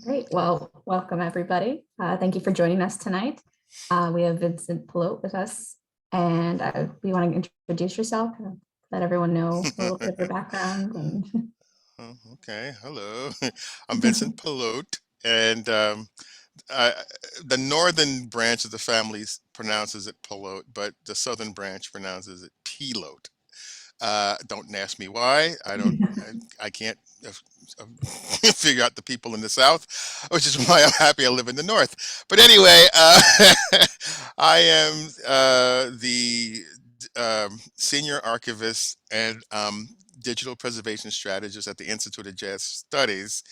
Great. Well, welcome everybody. Thank you for joining us tonight. We have Vincent Pelote with us, and we want to introduce yourself, let everyone know a little bit of your background. Oh, okay. Hello. I'm Vincent Pelote, and I, the northern branch of the family pronounces it Pelote, but the southern branch pronounces it Pelote. Don't ask me why. I can't figure out the people in the South, which is why I'm happy I live in the North. But anyway, I am the senior archivist and digital preservation strategist at the Institute of Jazz Studies,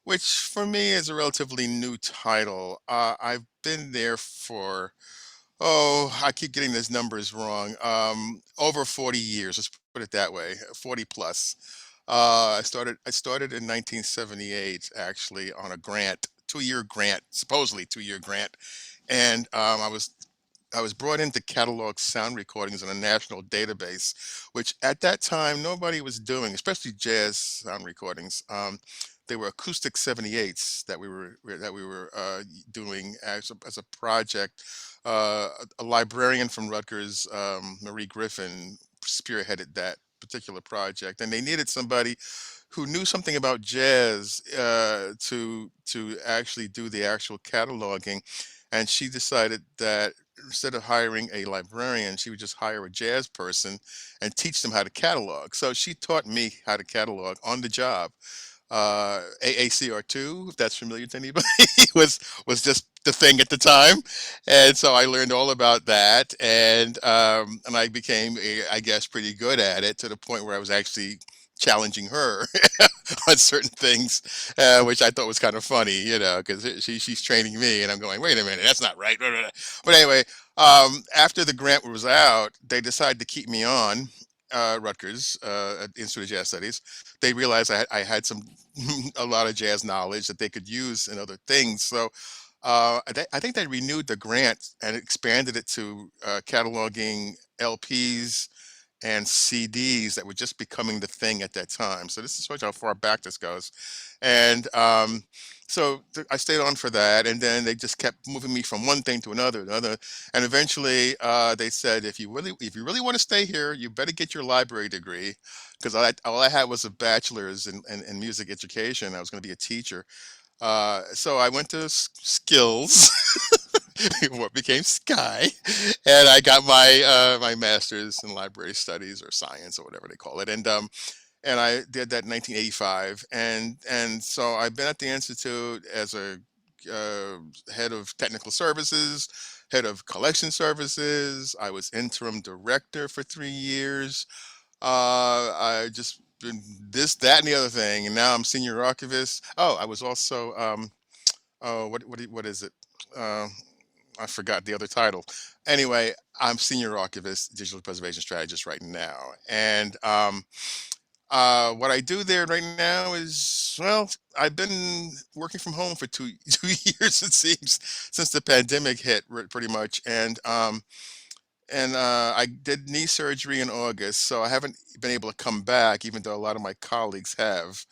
which for me is a relatively new title. I've been there for I keep getting these numbers wrong. Over 40 years, let's put it that way, 40 plus. I started in 1978 actually on a grant, 2-year grant, supposedly 2-year grant, and I was brought in to catalog sound recordings in a national database, which at that time nobody was doing, especially jazz sound recordings. They were acoustic 78s that we were doing as a project. A librarian from Rutgers, Marie Griffin, spearheaded that particular project, and they needed somebody who knew something about jazz to actually do the actual cataloging. And she decided that instead of hiring a librarian, she would just hire a jazz person and teach them how to catalog. So she taught me how to catalog on the job. AACR2, if that's familiar to anybody, was just the thing at the time, and so I learned all about that, and I became, I guess, pretty good at it to the point where I was actually challenging her on certain things, which I thought was kind of funny, because she's training me, and I'm going, wait a minute, that's not right. But anyway, after the grant was out, they decided to keep me on. Rutgers, at Institute of Jazz Studies, they realized I had a lot of jazz knowledge that they could use in other things. So I think they renewed the grant and expanded it to cataloging LPs and CDs that were just becoming the thing at that time. So this is sort of how far back this goes. And I stayed on for that, and then they just kept moving me from one thing to another, and eventually they said, if you really want to stay here, you better get your library degree, because all I had was a bachelor's in music education. I was going to be a teacher, so I went to Skills, what became Sky, and I got my master's in library studies or science or whatever they call it, and I did that in 1985, and so I've been at the institute as a uh, head of technical services, head of collection services. I was interim director for 3 years. I just been this, that, and the other thing, and now I'm senior archivist. Oh, I was also what is it? Uh, I forgot the other title. Anyway, I'm senior archivist, digital preservation strategist right now, and what I do there right now is, well, I've been working from home for two 2 years, it seems, since the pandemic hit, pretty much, and I did knee surgery in August, so I haven't been able to come back, even though a lot of my colleagues have.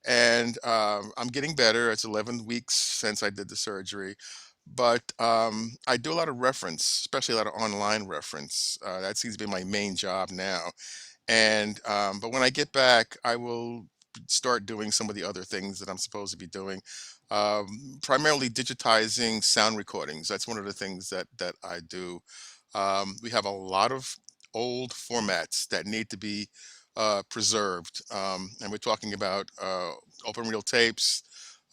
And I'm getting better. It's 11 weeks since I did the surgery, but I do a lot of reference, especially a lot of online reference. That seems to be my main job now. And but when I get back, I will start doing some of the other things that I'm supposed to be doing. Primarily digitizing sound recordings. That's one of the things that I do. We have a lot of old formats that need to be preserved, and we're talking about open reel tapes,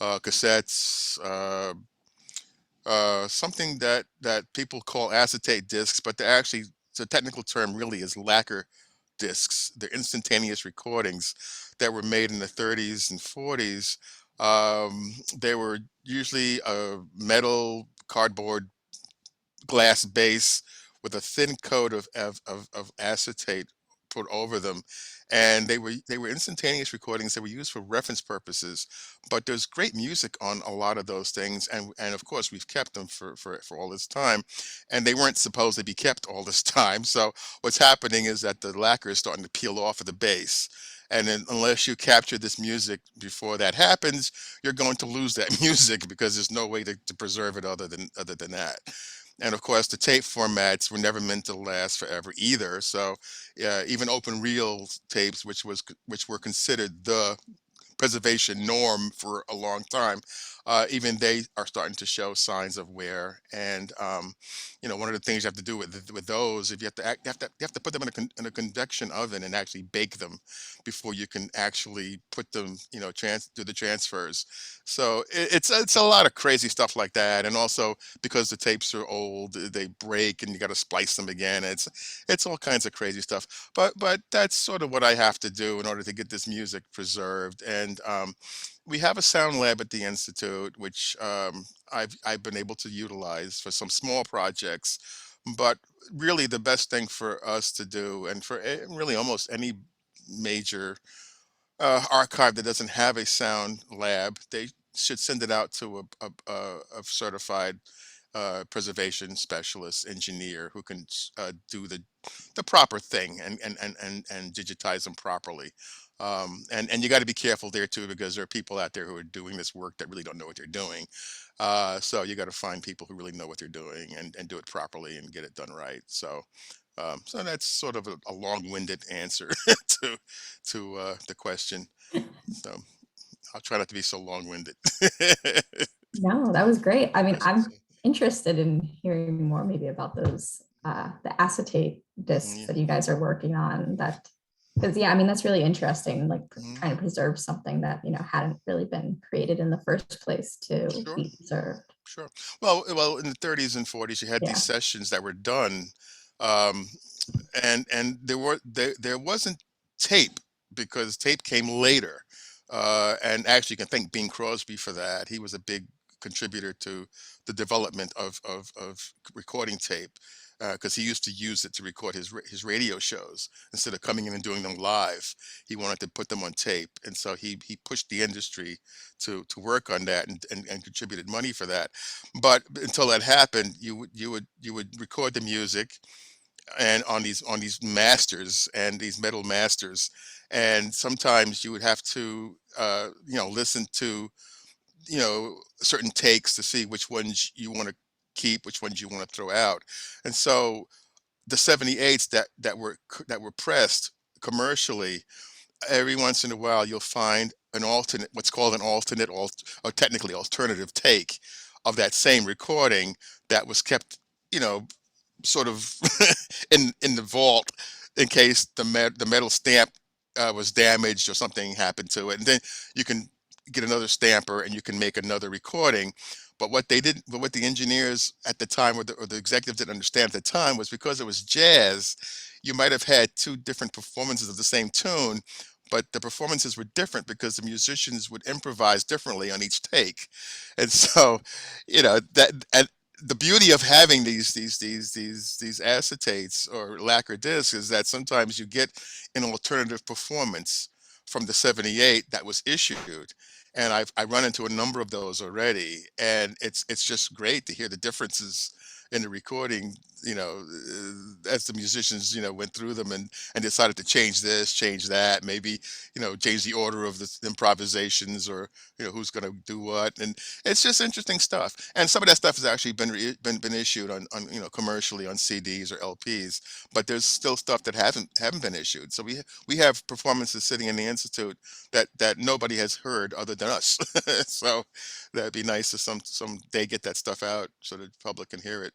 cassettes, something that people call acetate discs, but they're actually, the technical term really is lacquer discs. They're instantaneous recordings that were made in the 30s and 40s. They were usually a metal, cardboard, glass base with a thin coat of acetate put over them, and they were instantaneous recordings. They were used for reference purposes, but there's great music on a lot of those things, and of course we've kept them for all this time, and they weren't supposed to be kept all this time. So what's happening is that the lacquer is starting to peel off of the base, And then unless you capture this music before that happens, you're going to lose that music because there's no way to preserve it other than that. And of course, the tape formats were never meant to last forever either. So even open reel tapes, which were considered the preservation norm for a long time, even they are starting to show signs of wear. And one of the things you have to do with those, if you have to you have to put them in in a convection oven and actually bake them before you can actually put them, do the transfers. So it's a lot of crazy stuff like that. And also because the tapes are old, they break and you got to splice them again. It's all kinds of crazy stuff. But that's sort of what I have to do in order to get this music preserved. And we have a sound lab at the institute, which I've been able to utilize for some small projects. But really, the best thing for us to do, and for really almost any major archive that doesn't have a sound lab, they should send it out to a certified preservation specialist engineer who can do the proper thing and digitize them properly. And you got to be careful there too, because there are people out there who are doing this work that really don't know what they're doing. So you got to find people who really know what they're doing and do it properly and get it done right. So that's sort of a long-winded answer to the question. So I'll try not to be so long-winded. No, that was great. I mean, That's I'm interested in hearing more maybe about those the acetate discs yeah. that you guys are working on. That because yeah, I mean that's really interesting. Like Mhm. trying to preserve something that hadn't really been created in the first place to Sure. be preserved. Sure. Well, in the 30s and 40s, you had these Yeah. sessions that were done, um, and there wasn't tape because tape came later, and actually, you can thank Bing Crosby for that. He was a big contributor to the development of recording tape because he used to use it to record his radio shows instead of coming in and doing them live. He wanted to put them on tape, and so he pushed the industry to work on that and contributed money for that. But until that happened, you would record the music and on these masters and these metal masters, and sometimes you would have to listen to certain takes to see which ones you want to keep, which ones you want to throw out. And so the 78s that were pressed commercially, every once in a while you'll find an alternate, what's called an alternate, or technically alternative take of that same recording that was kept, you know, sort of in the vault in case the metal stamp was damaged or something happened to it, and then you can get another stamper and you can make another recording. But what the engineers at the time, or the executives didn't understand at the time, was because it was jazz, you might have had two different performances of the same tune, but the performances were different because the musicians would improvise differently on each take. And so, that the beauty of having these acetates or lacquer discs is that sometimes you get an alternative performance from the 78 that was issued. And I run into a number of those already, and it's just great to hear the differences in the recording, as the musicians, went through them and decided to change this, change that, maybe, change the order of the improvisations, or, who's going to do what. And it's just interesting stuff. And some of that stuff has actually been issued on commercially on CDs or LPs, but there's still stuff that haven't been issued. So we have performances sitting in the institute that nobody has heard other than us. So that'd be nice to some day get that stuff out so the public can hear it.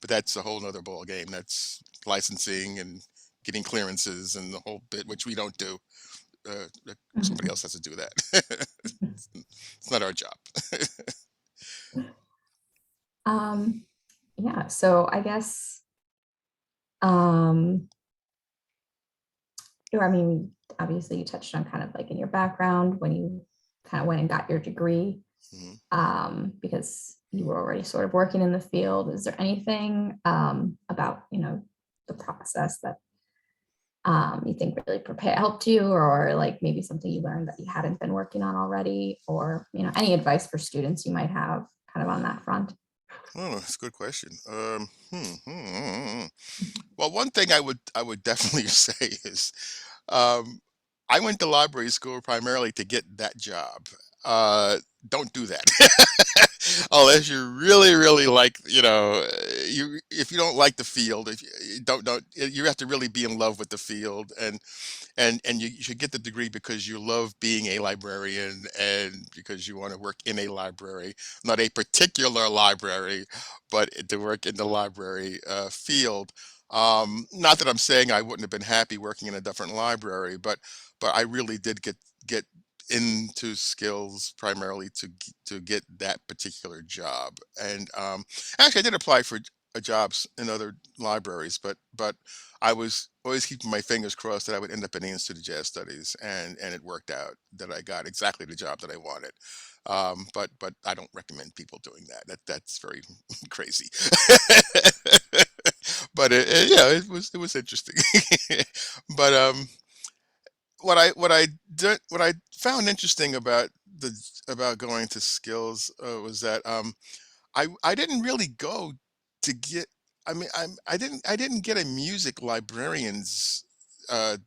But that's a whole nother ball game. That's licensing and getting clearances and the whole bit, which we don't do. Somebody Mhm. else has to do that. It's not our job. Um, yeah, so I guess um I mean, obviously you touched on kind of like in your background when you kind of went and got your degree, Mhm. because you were already sort of working in the field. Is there anything about, the process that you think really helped you, or like maybe something you learned that you hadn't been working on already, or, any advice for students you might have kind of on that front? Oh, that's a good question. Well, one thing I would definitely say is, um, I went to library school primarily to get that job. Uh, don't do that unless you really, really like, you if you don't like the field, if you don't, you have to really be in love with the field, and you should get the degree because you love being a librarian and because you want to work in a library, not a particular library, but to work in the library field. Not that I'm saying I wouldn't have been happy working in a different library, but I really did get into skills primarily to get that particular job. And actually, I did apply for jobs in other libraries, but I was always keeping my fingers crossed that I would end up in the Institute of Jazz Studies, and it worked out that I got exactly the job that I wanted. But I don't recommend people doing that. That's very crazy. But yeah, it was interesting. But what I found interesting the about going to skills was that I didn't really go to get. I mean, I didn't get a music librarian's uh,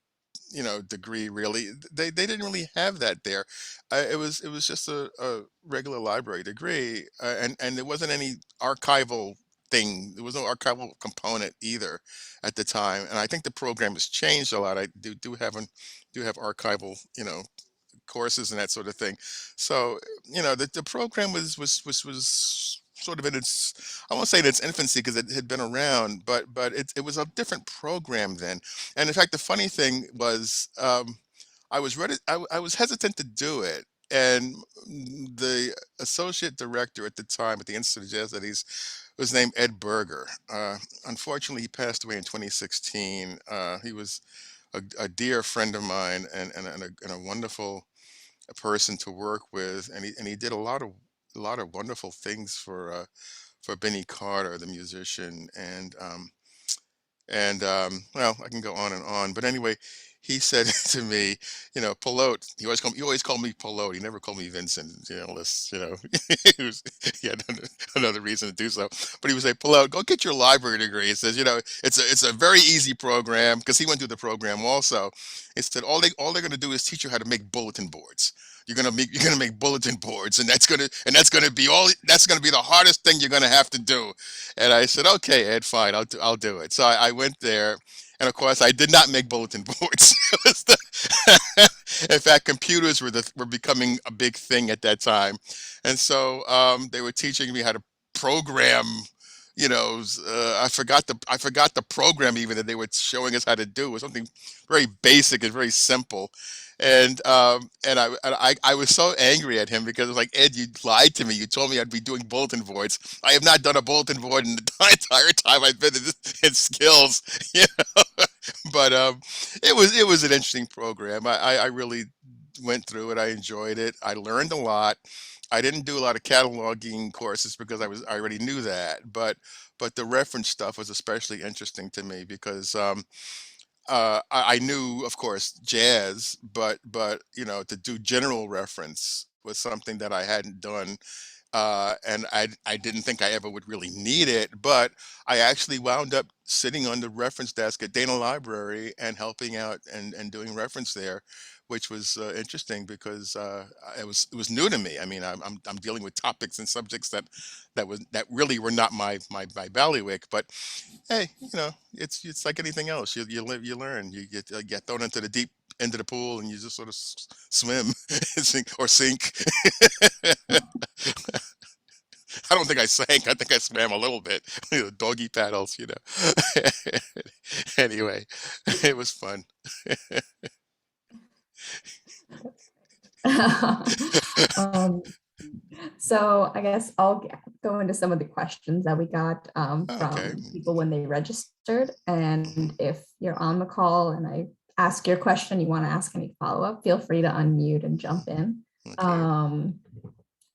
degree really. They didn't really have that there. It was just a regular library degree, and there wasn't any archival thing. There was no archival component either at the time. And I think the program has changed a lot. I do have archival courses and that sort of thing. So, the program was sort of in its, I won't say in its infancy because it had been around, but it was a different program then. And in fact, the funny thing was, I was ready, I was hesitant to do it. And the associate director at the time at the Institute of Jazz Studies was named Ed Berger. Unfortunately, he passed away in 2016. He was a dear friend of mine and a wonderful person to work with, and he did a lot of wonderful things for Benny Carter, the musician, and well, I can go on and on, but anyway, he said to me, Pelote. He always called me Pelote. He never called me Vincent. Unless he had another reason to do so. But he would say, Pelote, go get your library degree. He says, it's a very easy program because he went through the program also. He said all they're going to do is teach you how to make bulletin boards. You're gonna make bulletin boards, and that's gonna be the hardest thing you're gonna have to do. And I said, okay, Ed, fine, I'll do it. So I went there, and of course, I did not make bulletin boards. It was in fact, computers were becoming a big thing at that time, and so they were teaching me how to program. I forgot the program even that they were showing us how to do. It was something very basic and very simple. And I was so angry at him because it was like, Ed, you lied to me. You told me I'd be doing bulletin boards. I have not done a bulletin board in the entire time I've been in skills. You know, but it was an interesting program. I really went through it. I enjoyed it. I learned a lot. I didn't do a lot of cataloging courses because I already knew that, but the reference stuff was especially interesting to me because I knew, of course, jazz, but to do general reference was something that I hadn't done, and I didn't think I ever would really need it. But I actually wound up sitting on the reference desk at Dana Library and helping out and doing reference there, which was interesting because it was new to me. I mean, I'm dealing with topics and subjects that really were not my bailiwick, but hey, it's like anything else. You live, you learn. You get thrown into the deep end of the pool, and you just sort of swim, sink. I don't think I sank. I think I swam a little bit. Doggy paddles. Anyway, it was fun. Um, so I guess I'll go into some of the questions that we got Okay. from people when they registered. And if you're on the call and I ask your question, you want to ask any follow-up, feel free to unmute and jump in. Okay. Um,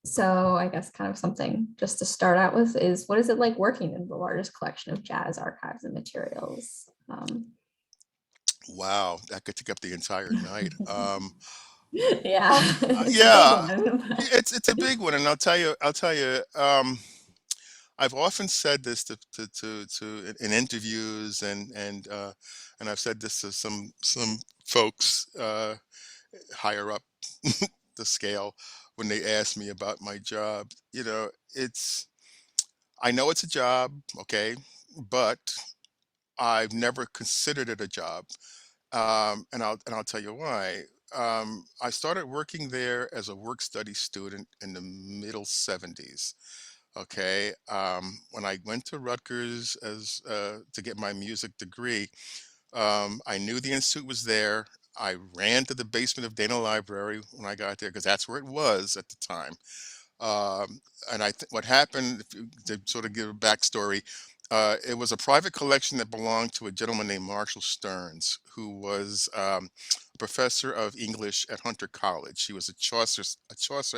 so I guess kind of something just to start out with is, what is it like working in the largest collection of jazz archives and materials? Wow, that could take up the entire night. Yeah, it's a big Yeah, one. it's a big one, and I'll tell you. I've often said this to in interviews, and I've said this to some folks higher up the scale when they ask me about my job. You know, it's I know it's a job, okay, but I've never considered it a job, and I'll tell you why. I started working there as a work study student in the middle '70s. Okay, when I went to Rutgers as to get my music degree, I knew the institute was there. I ran to the basement of Dana Library when I got there because that's where it was at the time. And I think what happened, if you, to sort of give a backstory, it was a private collection that belonged to a gentleman named Marshall Stearns, who was a professor of English at Hunter College. He was a Chaucer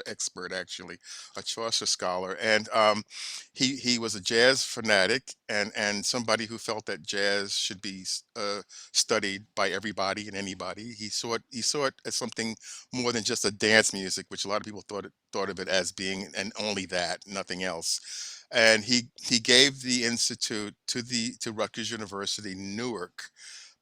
expert, actually, a Chaucer scholar, and he was a jazz fanatic and somebody who felt that jazz should be studied by everybody and anybody. He saw it as something more than just a dance music, which a lot of people thought of it as being, and only that, nothing else. And he gave the institute to Rutgers University Newark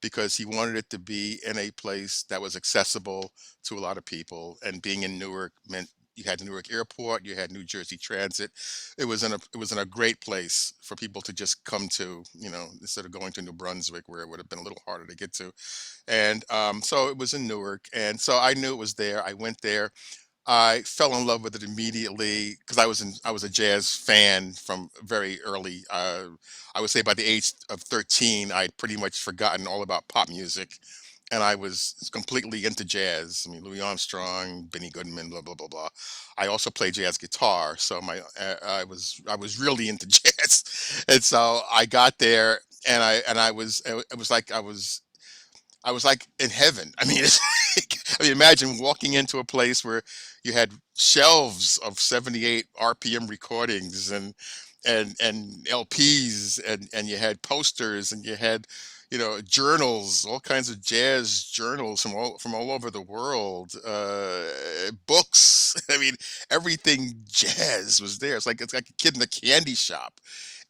because he wanted it to be in a place that was accessible to a lot of people. And being in Newark meant you had Newark Airport, you had New Jersey Transit. It was in a great place for people to just come to, instead of going to New Brunswick, where it would have been a little harder to get to. And so it was in Newark, and so I knew it was there. I went there. I fell in love with it immediately because I was a jazz fan from very early. I would say by the age of 13, I'd pretty much forgotten all about pop music, and I was completely into jazz. I mean, Louis Armstrong, Benny Goodman, blah blah blah blah. I also play jazz guitar, so I was really into jazz, and so I got there, and I was it was like I was like in heaven. I mean, imagine walking into a place where you had shelves of 78 RPM recordings and LPs, and you had posters, and you had, journals, all kinds of jazz journals from all over the world, books. I mean, everything jazz was there. It's like a kid in a candy shop.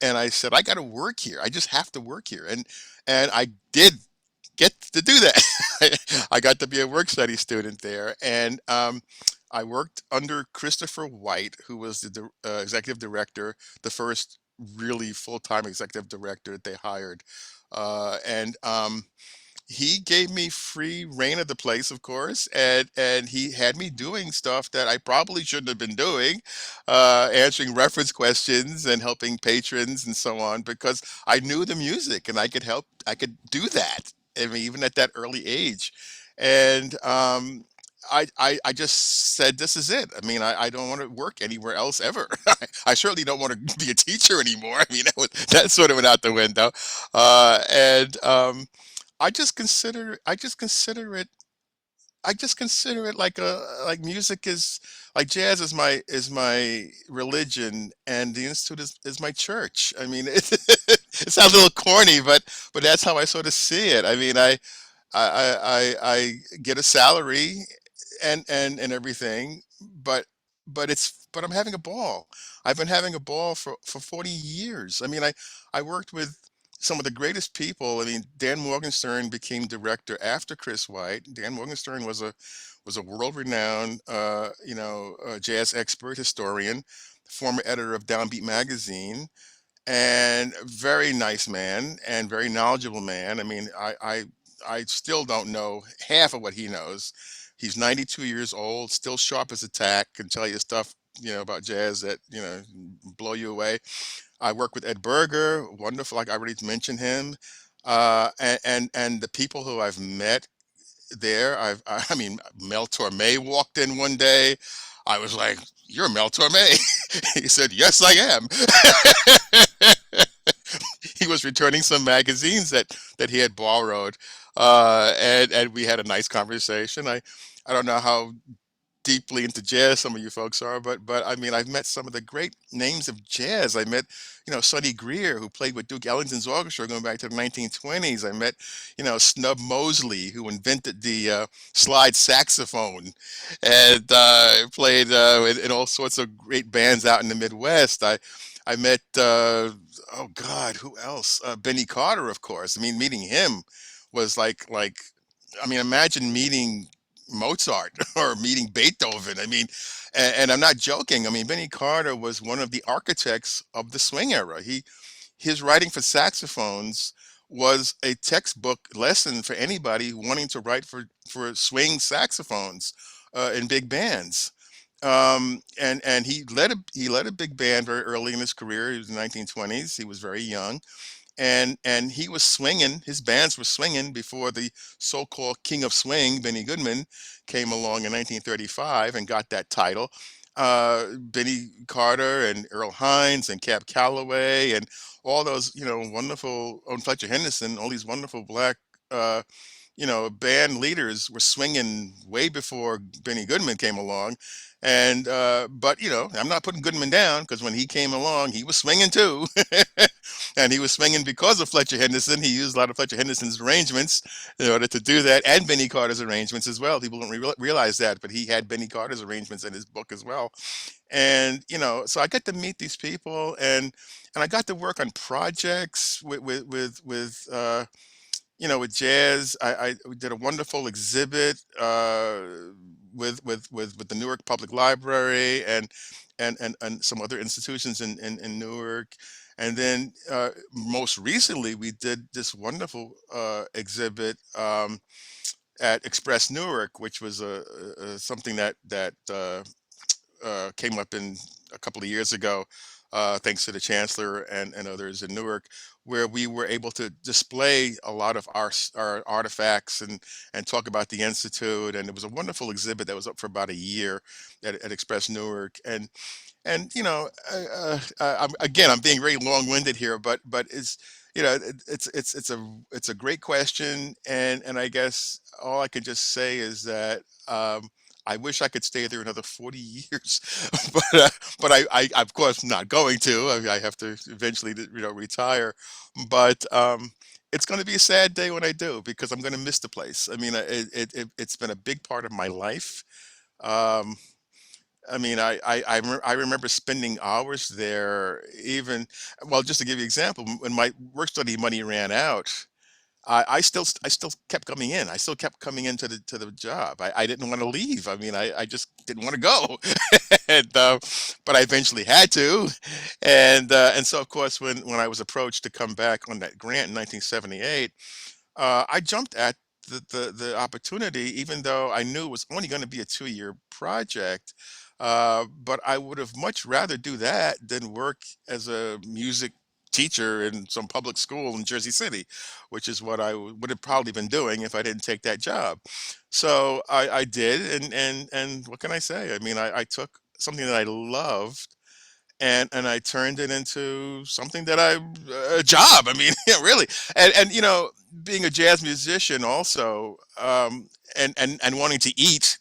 And I said, I got to work here. I just have to work here. And I did get to do that. I got to be a work study student there, and I worked under Christopher White, who was the executive director, the first really full-time executive director that they hired, and he gave me free reign of the place, of course, and he had me doing stuff that I probably shouldn't have been doing, answering reference questions and helping patrons and so on, because I knew the music and I could help. I could do that. I mean, even at that early age, and I just said, this is it. I mean, I don't want to work anywhere else ever. I certainly don't want to be a teacher anymore. I mean, that sort of went out the window, and I just consider it like music is like jazz is my religion, and the institute is my church. I mean, it sounds a little corny, but that's how I sort of see it. I mean, I get a salary and everything, but but I'm having a ball. I've been having a ball for 40 years. I mean, I worked with some of the greatest people. I mean, Dan Morgenstern became director after Chris White. Dan Morgenstern was a world-renowned jazz expert, historian, former editor of Downbeat magazine, and very nice man and very knowledgeable man. I mean, I still don't know half of what he knows. He's 92 years old, still sharp as a tack, can tell you stuff, about jazz that, blow you away. I work with Ed Berger, wonderful, like I already mentioned him. And the people who I've met there, I mean, Mel Torme walked in one day. I was like, "You're Mel Torme." He said, "Yes, I am." He was returning some magazines that he had borrowed, and we had a nice conversation. I don't know how deeply into jazz some of you folks are, but I mean, I've met some of the great names of jazz. I met, Sonny Greer, who played with Duke Ellington's orchestra going back to the 1920s. I met, Snub Mosley, who invented the slide saxophone and played in all sorts of great bands out in the Midwest. I met oh God, who else? Benny Carter, of course. I mean, meeting him was like I mean, imagine meeting Mozart or meeting Beethoven. I mean, and I'm not joking. I mean, Benny Carter was one of the architects of the swing era. His writing for saxophones was a textbook lesson for anybody wanting to write for swing saxophones in big bands. And he led a big band very early in his career. He was in the 1920s. He was very young, and he was swinging. His bands were swinging before the so-called King of Swing, Benny Goodman, came along in 1935 and got that title. Benny Carter and Earl Hines and Cab Calloway and all those, wonderful, oh, and Fletcher Henderson, all these wonderful black, uh, band leaders were swinging way before Benny Goodman came along. And but I'm not putting Goodman down because when he came along, he was swinging too, and he was swinging because of Fletcher Henderson. He used a lot of Fletcher Henderson's arrangements in order to do that, and Benny Carter's arrangements as well. People don't realize that, but he had Benny Carter's arrangements in his book as well. And so I got to meet these people, and I got to work on projects with jazz. I we did a wonderful exhibit with the Newark Public Library and some other institutions in Newark. And then most recently, we did this wonderful exhibit at Express Newark, which was something that came up in a couple of years ago, thanks to the chancellor and others in Newark, where we were able to display a lot of our artifacts and talk about the institute. And it was a wonderful exhibit that was up for about a year at Express Newark. And again, I'm being very long-winded here, but it's a great question, and I guess all I can just say is that I wish I could stay there another 40 years, but I of course not going to. I have to eventually retire, but it's going to be a sad day when I do because I'm going to miss the place. I mean, it's been a big part of my life. Um, I mean, I remember spending hours there. Even well, just to give you an example, when my work study money ran out, I still kept coming in. I still kept coming into the job. I didn't want to leave. I mean, I just didn't want to go, and but I eventually had to, and so of course when I was approached to come back on that grant in 1978, I jumped at the opportunity, even though I knew it was only going to be a 2-year project. But I would have much rather do that than work as a music teacher in some public school in Jersey City, which is what I would have probably been doing if I didn't take that job. So I did, and what can I say? I mean, I took something that I loved and I turned it into something that a job. I mean, yeah, really. And being a jazz musician also, and wanting to eat,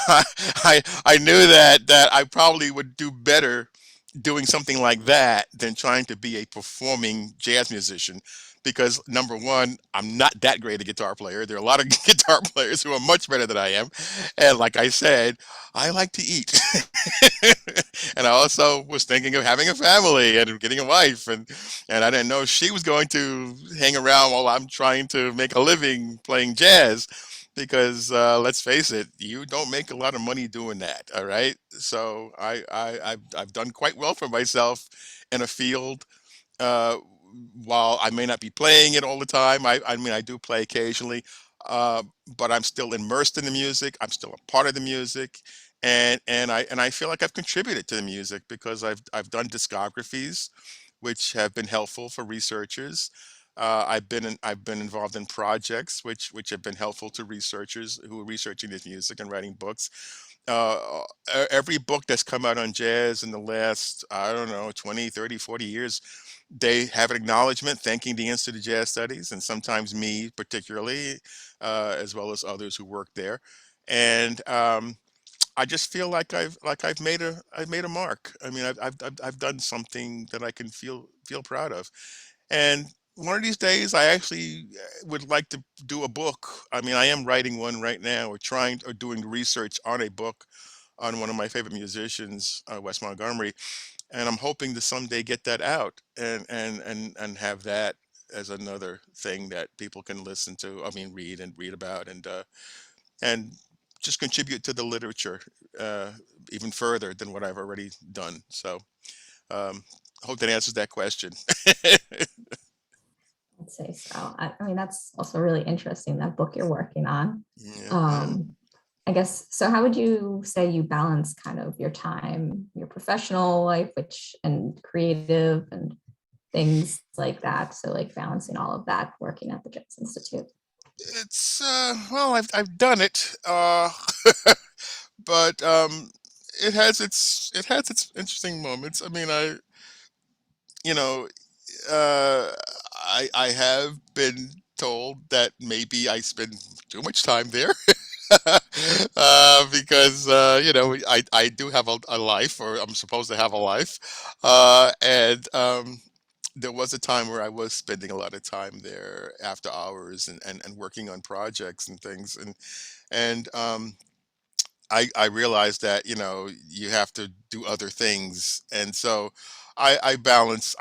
I I knew that I probably would do better doing something like that than trying to be a performing jazz musician. Because number one, I'm not that great a guitar player. There are a lot of guitar players who are much better than I am. And like I said, I like to eat. And I also was thinking of having a family and getting a wife, and I didn't know she was going to hang around while I'm trying to make a living playing jazz, because let's face it, you don't make a lot of money doing that. All right, so I've done quite well for myself in a field. Uh, while I may not be playing it all the time, I mean I do play occasionally, uh, but I'm still immersed in the music. I'm still a part of the music, and I feel like I've contributed to the music because I've done discographies, which have been helpful for researchers. I've been involved in projects which have been helpful to researchers who are researching this music and writing books. Every book that's come out on jazz in the last, I don't know, 20, 30, 40 years, they have an acknowledgement thanking the Institute of Jazz Studies, and sometimes me particularly, as well as others who work there. And I just feel like I've made a mark. I mean, I've done something that I can feel proud of. And one of these days, I actually would like to do a book. I mean, I am writing one right now, or doing research on a book on one of my favorite musicians, Wes Montgomery, and I'm hoping to someday get that out and have that as another thing that people can listen to. I mean, read about, and just contribute to the literature uh, even further than what I've already done. So, hope that answers that question. I'd say so. I mean, that's also really interesting, that book you're working on. Yeah, yeah. Um, I guess, so how would you say you balance kind of your time, your professional life, which and creative and things like that? So like balancing all of that working at the Jazz Institute. It's well, I've done it, but it has its interesting moments. I mean, you know, uh, I have been told that maybe I spend too much time there. Because I do have a life, or I'm supposed to have a life, and there was a time where I was spending a lot of time there after hours and working on projects and things, and I realized that you have to do other things, and so I balance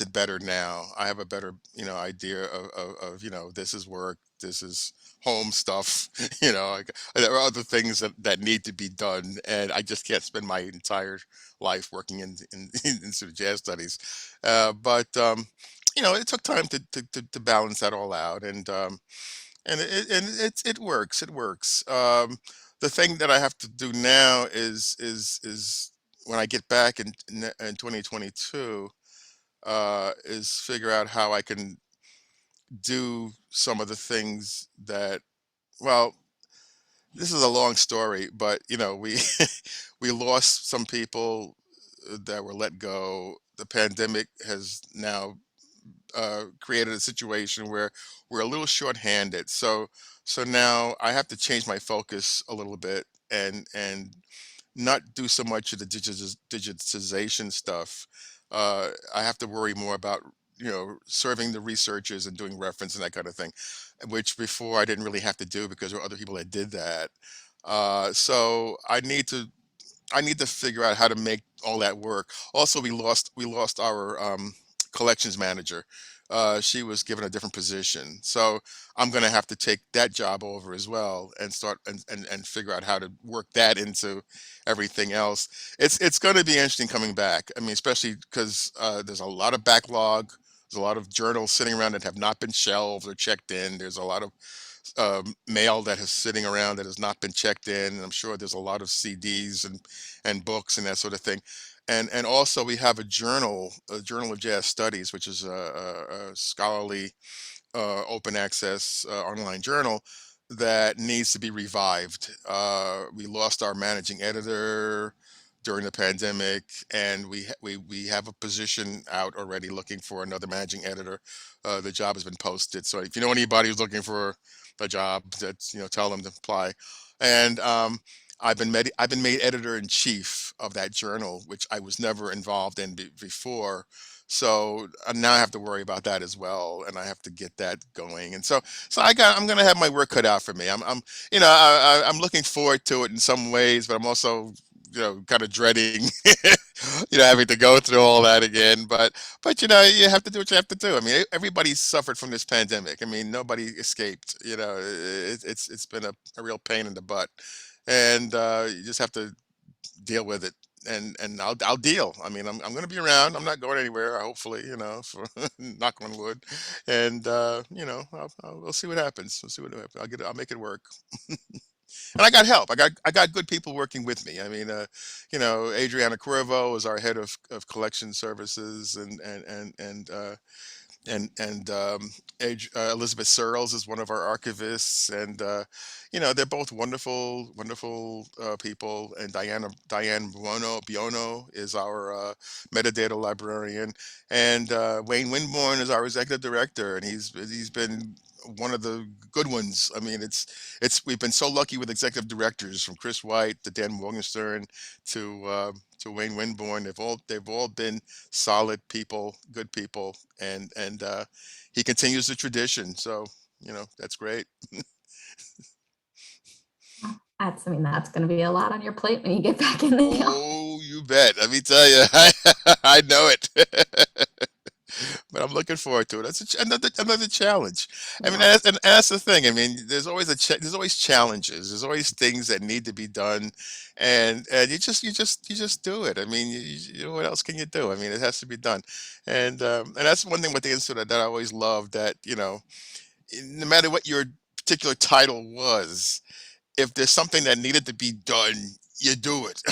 it better now. I have a better idea of this is work, this is home stuff. Like, there are other things that need to be done, and I just can't spend my entire life working in sort of jazz studies. But it took time to balance that all out, and it works. It works. The thing that I have to do now is when I get back in 2022, is figure out how I can do some of the things that, well, this is a long story, but we we lost some people that were let go. The pandemic has now created a situation where we're a little short-handed. So now I have to change my focus a little bit and not do so much of the digitization stuff. I have to worry more about serving the researchers and doing reference and that kind of thing, which before I didn't really have to do because there were other people that did that. So I need to figure out how to make all that work. Also, we lost our collections manager. She was given a different position, so I'm going to have to take that job over as well and start and figure out how to work that into everything else. It's going to be interesting coming back. I mean, especially because there's a lot of backlog. There's a lot of journals sitting around that have not been shelved or checked in. There's a lot of mail that is sitting around that has not been checked in. And I'm sure there's a lot of CDs and books and that sort of thing. And also we have a journal of jazz studies, which is a scholarly open access online journal that needs to be revived. We lost our managing editor during the pandemic, and we have a position out already looking for another managing editor. The job has been posted, so if you know anybody who's looking for a job, that's tell them to apply. And I've been made editor in chief of that journal, which I was never involved in before. So now I have to worry about that as well, and I have to get that going. And so I'm gonna have my work cut out for me. I'm looking forward to it in some ways, but I'm also kind of dreading having to go through all that again. But you have to do what you have to do. I mean, everybody suffered from this pandemic. I mean, nobody escaped. It's been a real pain in the butt, and you just have to deal with it. And I'll deal. I mean, I'm going to be around. I'm not going anywhere. Hopefully, for knock on wood, and we'll see what happens. We'll see what happens. I'll make it work. And I got help. I got good people working with me. I mean, Adriana Cuervo is our head of collection services, and Elizabeth Searles is one of our archivists, and they're both wonderful, wonderful people. And Diane Biono is our metadata librarian, and Wayne Winborn is our executive director, and he's been one of the good ones. I mean, it's we've been so lucky with executive directors, from Chris White to Dan Morgenstern to Wayne Winborn. They've all been solid people, good people, and he continues the tradition. So that's great. I mean, that's going to be a lot on your plate when you get back in the hill. Oh, you bet. Let me tell you, I know it. But I'm looking forward to it. That's another challenge. I mean, Yeah. and that's the thing. I mean, there's always there's always challenges. There's always things that need to be done, and you just do it. I mean, what else can you do? I mean, it has to be done, and that's one thing with the institute that I always loved. That no matter what your particular title was, if there's something that needed to be done, you do it.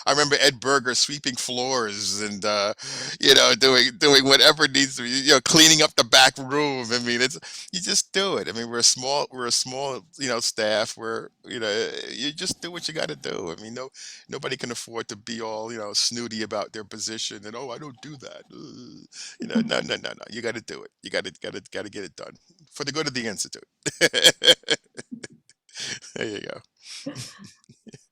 I remember Ed Berger sweeping floors and doing whatever needs to be, cleaning up the back room. I mean, it's you just do it. I mean, we're a small staff. You just do what you got to do. I mean, nobody can afford to be all snooty about their position and I don't do that. No, no, no, no. You got to do it. You got to get it done for the good of the institute. There you go.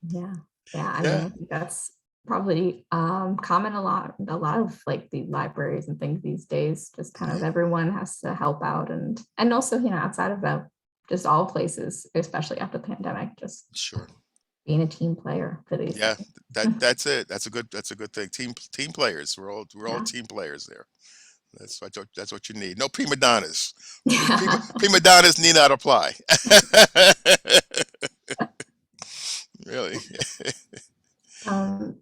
Yeah. Yeah. I mean, Yeah, I think that's probably common a lot of like the libraries and things these days, just kind of yeah, everyone has to help out and also, outside of that, just all places, especially after the pandemic, just sure. being a team player for these Yeah, things. that's it. That's a good thing. Team players. We're all Yeah. team players there. That's what you need. No prima donnas. Prima, Yeah. prima donnas need not apply. Really.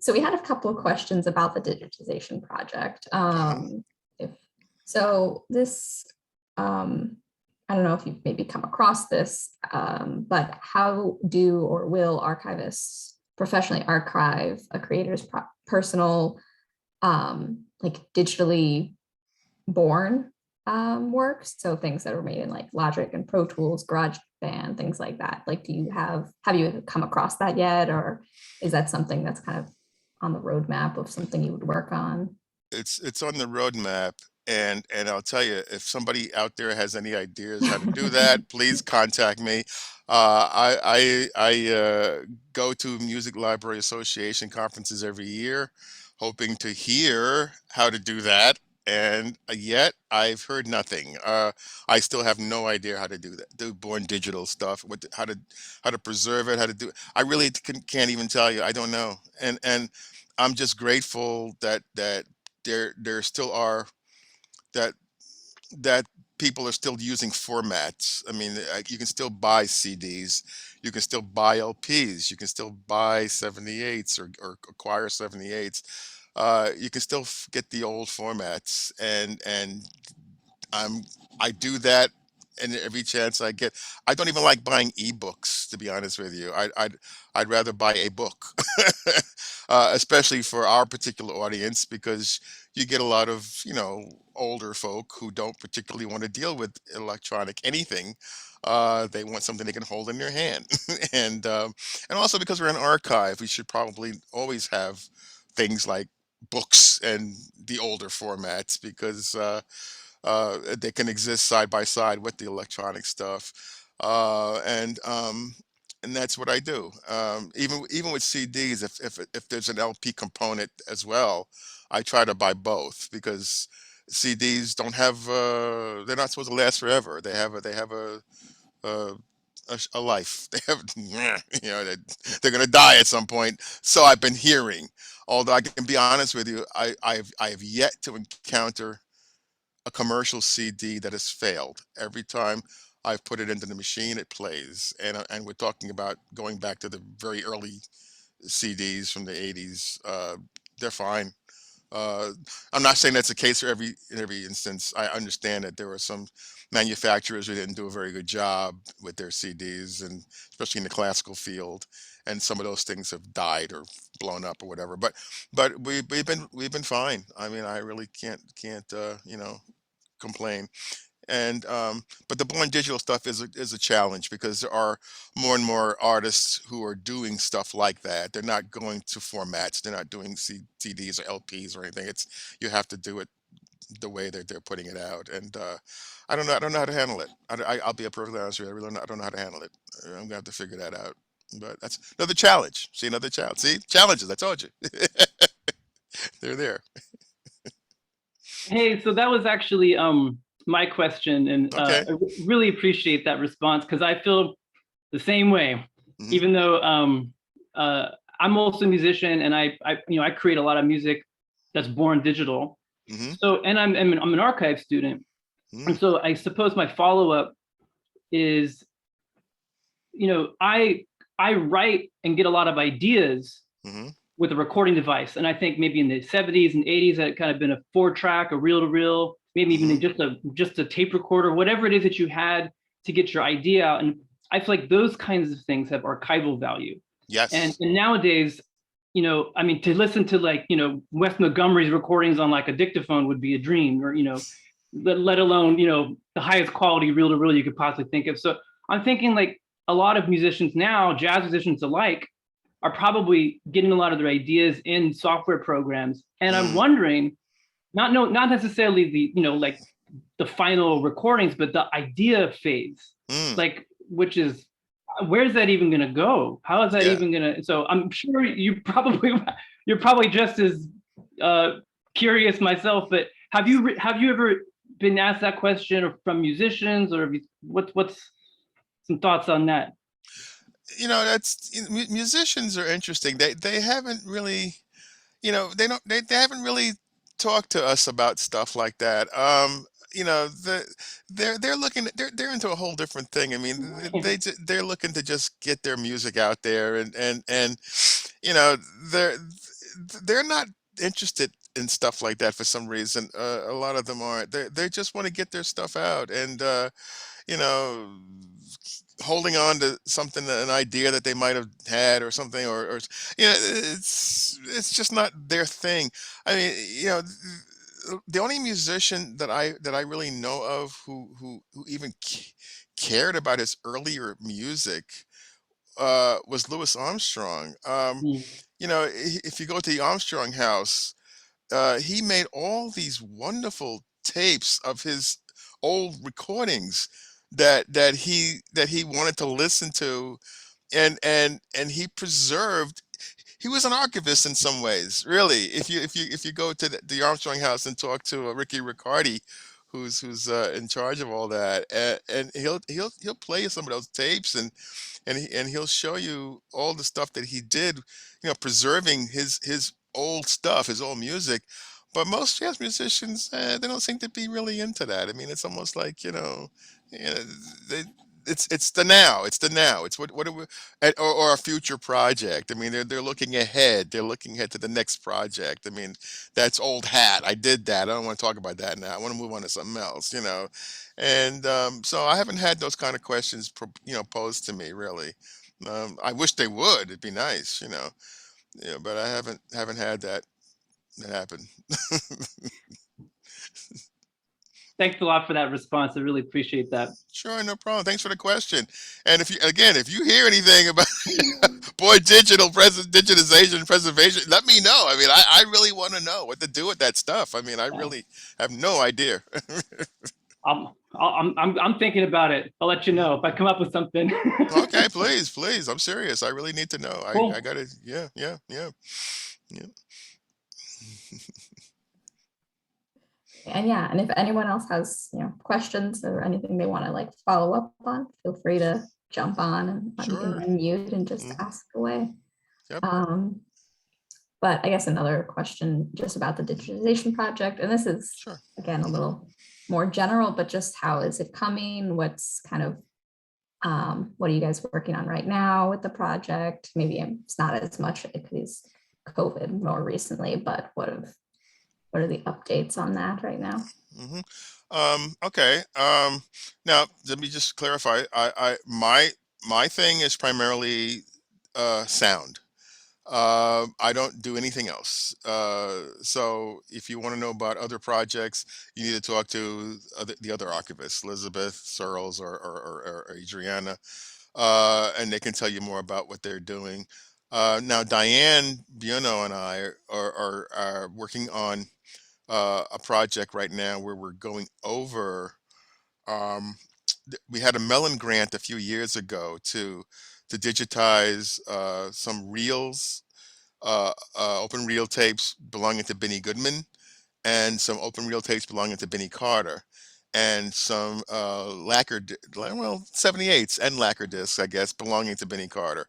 So we had a couple of questions about the digitization project. Uh-huh. If so, this I don't know if you've maybe come across this, but how do or will archivists professionally archive a creator's personal, like digitally born works? So things that are made in like Logic and Pro Tools, GarageBand, things like that. Like, have you come across that yet, or is that something that's kind of on the roadmap of something you would work on? It's on the roadmap, and I'll tell you, if somebody out there has any ideas how to do that, please contact me. I go to Music Library Association conferences every year, hoping to hear how to do that, and yet I've heard nothing. I still have no idea how to do that, do born digital stuff, how to preserve it, how to do it. I really can't even tell you. I don't know, and I'm just grateful that there still are that that people are still using formats. I mean, you can still buy CDs, you can still buy LPs, you can still buy 78s or acquire 78s. You can still get the old formats, and I'm I do that, and every chance I get. I don't even like buying ebooks, to be honest with you. I'd rather buy a book, especially for our particular audience, because you get a lot of older folk who don't particularly want to deal with electronic anything. They want something they can hold in their hand, and also because we're an archive, we should probably always have things like books and the older formats because they can exist side by side with the electronic stuff, and that's what I do. Even with CDs, if there's an LP component as well, I try to buy both because CDs don't have they're not supposed to last forever. A, a life. They have, they're going to die at some point. So I've been hearing. Although I can be honest with you, I have yet to encounter a commercial CD that has failed. Every time I've put it into the machine, it plays. And we're talking about going back to the very early CDs from the 80s. They're fine. Uh, I'm not saying that's the case for in every instance. I understand that there were some manufacturers who didn't do a very good job with their CDs, and especially in the classical field, and some of those things have died or blown up or whatever. But we've been fine. I mean, I really can't complain. And but the born digital stuff is a challenge because there are more and more artists who are doing stuff like that. They're not going to formats. They're not doing CDs or LPs or anything. It's you have to do it the way that they're putting it out. And I don't know. I don't know how to handle it. I'll be perfectly honest with you. I don't know how to handle it. I'm gonna have to figure that out. But that's another challenge. See, another challenge. See, challenges. I told you. They're there. Hey, so that was actually my question, and Okay. really appreciate that response because I feel the same way. Hmm. even though I'm also a musician, and I create a lot of music that's born digital. Hmm. So, and I'm an archive student, and Hmm. so I suppose my follow up is, I write and get a lot of ideas Hmm. with a recording device. And I think maybe in the 70s and 80s that had kind of been a 4-track, a reel to reel, maybe even Hmm. just a tape recorder, whatever it is that you had to get your idea out. And I feel like those kinds of things have archival value. And Yes. nowadays, I mean, to listen to like, Wes Montgomery's recordings on like a dictaphone would be a dream, or, let alone, the highest quality reel to reel you could possibly think of. So I'm thinking like a lot of musicians now, jazz musicians alike, are probably getting a lot of their ideas in software programs. And I'm Mm, wondering, not necessarily the, like the final recordings, but the idea phase, mm, like, which is, where's that even going to go? How is that yeah. even going to? So I'm sure you're probably just as curious myself. But have you ever been asked that question from musicians, or what's some thoughts on that? Musicians are interesting. They haven't really, they haven't really talked to us about stuff like that. They're looking they're into a whole different thing. I mean, they're looking to just get their music out there, and you know they're they're not interested in stuff like that for some reason. A lot of them aren't. They just want to get their stuff out, and you know, holding on to something, an idea that they might have had or something, or it's just not their thing. I mean, the only musician that I really know of who even cared about his earlier music was Louis Armstrong. If you go to the Armstrong house, he made all these wonderful tapes of his old recordings that he wanted to listen to, and he preserved. He was an archivist in some ways, really. If you go to the Armstrong house and talk to Ricky Riccardi, who's in charge of all that, and he'll play you some of those tapes, and he'll show you all the stuff that he did, preserving his old stuff, his old music. But most jazz musicians, they don't seem to be really into that. I mean, it's almost like, you know they, it's the now. It's the now. It's what are we, or a future project. I mean, they're looking ahead. They're looking ahead to the next project. I mean, that's old hat. I did that. I don't want to talk about that now. I want to move on to something else. And so I haven't had those kind of questions, posed to me really. I wish they would. It'd be nice. But I haven't had that happen. Thanks a lot for that response. I really appreciate that. Sure, no problem. Thanks for the question. And if you hear anything about boy digitization preservation, let me know. I mean, I really want to know what to do with that stuff. I mean, I Yeah. really have no idea. I'm thinking about it. I'll let you know if I come up with something. Okay, please, please. I'm serious. I really need to know. I Cool. gotta, yeah, yeah, yeah, yeah. And yeah, and if anyone else has, questions or anything they want to like follow up on, feel free to jump on and you can Sure. unmute and just Hmm. ask away. Yep. Um, but I guess another question just about the digitization project, and this is Sure. again a Hmm. little more general, but just how is it coming? What's kind of what are you guys working on right now with the project? Maybe it's not as much because COVID more recently, but what are the updates on that right now? Hmm. Okay. Now let me just clarify. My thing is primarily sound. I don't do anything else. So if you want to know about other projects, you need to talk to the other archivists, Elizabeth Searles or Adriana, and they can tell you more about what they're doing. Now, Diane Buono and I are working on a project right now where we're going over. Um, we had a Mellon grant a few years ago to digitize some reels, open reel tapes belonging to Benny Goodman, and some open reel tapes belonging to Benny Carter. and some well, 78s and lacquer discs, I guess, belonging to Benny Carter.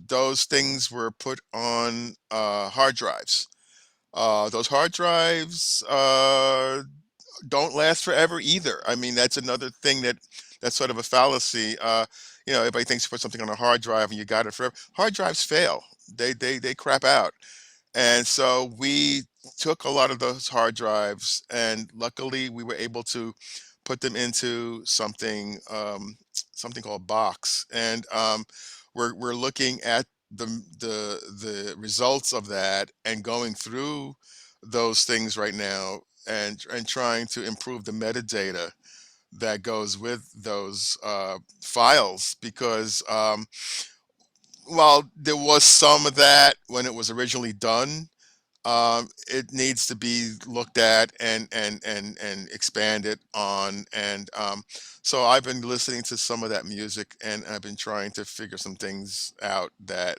Those things were put on hard drives. Those hard drives don't last forever either. I mean, that's another thing that's sort of a fallacy. Everybody thinks you put something on a hard drive and you got it forever. Hard drives fail. They crap out. And so we took a lot of those hard drives, and luckily we were able to put them into something called box. And we're looking at the results of that and going through those things right now, and trying to improve the metadata that goes with those files, because while there was some of that when it was originally done, it needs to be looked at and expanded on. And so I've been listening to some of that music, and I've been trying to figure some things out that